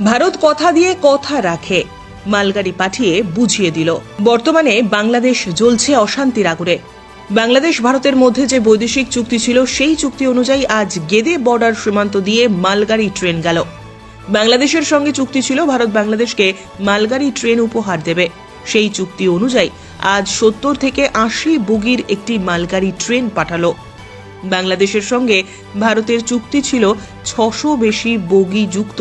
ভারত কথা দিয়ে কথা রাখে, মালগাড়ি পাঠিয়ে বুঝিয়ে দিল। বর্তমানে বাংলাদেশ জ্বলছে অশান্তির আগুনে। বাংলাদেশ ভারতের মধ্যে যে বৈদেশিক চুক্তি ছিল, সেই চুক্তি অনুযায়ী আজ গেদে বর্ডার সীমান্ত দিয়ে মালগাড়ি ট্রেন গেল। বাংলাদেশের সঙ্গে চুক্তি ছিল ভারত বাংলাদেশকে মালগাড়ি ট্রেন উপহার দেবে। সেই চুক্তি অনুযায়ী আজ 70 থেকে 80 বগির একটি মালগাড়ি ট্রেন পাঠালো। বাংলাদেশের সঙ্গে ভারতের চুক্তি ছিল 600 বেশি বগি যুক্ত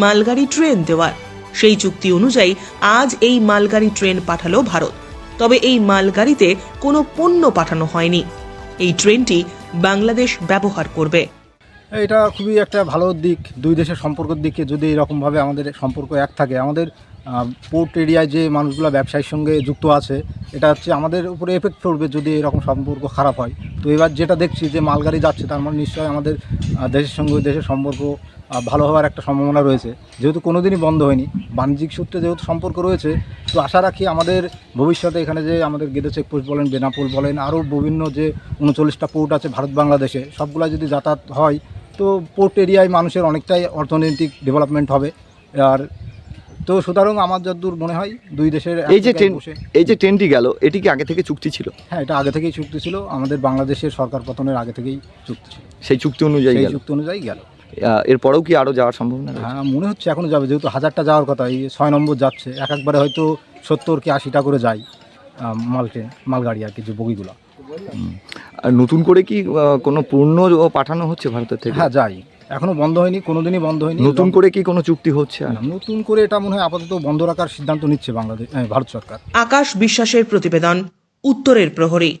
মালগাড়ি ট্রেন দেওয়ার। সেই চুক্তি অনুযায়ী আজ এই মালগাড়ি ট্রেন পাঠালো ভারত। তবে এই মালগাড়িতে কোনো পণ্য পাঠানো হয়নি। এই ট্রেনটি বাংলাদেশ ব্যবহার করবে। এটা খুবই একটা ভালো দিক। দুই দেশের সম্পর্কের দিকে যদি এরকমভাবে আমাদের সম্পর্ক এক থাকে, আমাদের পোর্ট এরিয়ায় যে মানুষগুলো ব্যবসায়ীর সঙ্গে যুক্ত আছে, এটা হচ্ছে আমাদের উপরে এফেক্ট পড়বে যদি এরকম সম্পর্ক খারাপ হয়। তো এবার যেটা দেখছি যে মালগাড়ি যাচ্ছে, তার মানে নিশ্চয়ই আমাদের দেশের সঙ্গে ওই দেশের সম্পর্ক ভালো হওয়ার একটা সম্ভাবনা রয়েছে। যেহেতু কোনো দিনই বন্ধ হয়নি, বাণিজ্যিক সূত্রে যেহেতু সম্পর্ক রয়েছে, তো আশা রাখি আমাদের ভবিষ্যতে এখানে যে আমাদের গেদে চেকপোস্ট বলেন, বেনাপোল বলেন, আরও বিভিন্ন যে 39টা পোর্ট আছে ভারত বাংলাদেশে, সবগুলা যদি যাতায়াত হয়, তো পোর্ট এরিয়ায় মানুষের অনেকটাই অর্থনৈতিক ডেভেলপমেন্ট হবে। আর তো সুতরাং আমার যতদূর মনে হয় দুই দেশের এই যে ট্রেনটি গেল, এটি কি আগে থেকে চুক্তি ছিল? হ্যাঁ, এটা আগে থেকেই চুক্তি ছিল। আমাদের বাংলাদেশের সরকার পতনের আগে থেকেই চুক্তি ছিল। সেই চুক্তি অনুযায়ী গেল। এরপরেও কি আরও যাওয়ার সম্ভাবনা রয়েছে? হ্যাঁ, মনে হচ্ছে এখনও যাবে, যেহেতু 1000টা যাওয়ার কথা, এই 6 নম্বর যাচ্ছে। একবারে হয়তো 70 কি 80টা করে যায় মালগাড়ি আর কি, যে বগিগুলো। আর নতুন করে কি কোনো পণ্য পাঠানো হচ্ছে ভারতের থেকে? হ্যাঁ, যাই। এখনও বন্ধ হয়নি, কোনোদিনই বন্ধ হয়নি। নতুন করে কি কোনো চুক্তি হচ্ছে? নতুন করে এটা মনে হয় আপাতত বন্ধ রাখার সিদ্ধান্ত নিচ্ছে ভারত সরকার। আকাশ বিশ্বাসের প্রতিবেদন, উত্তরের প্রহরী।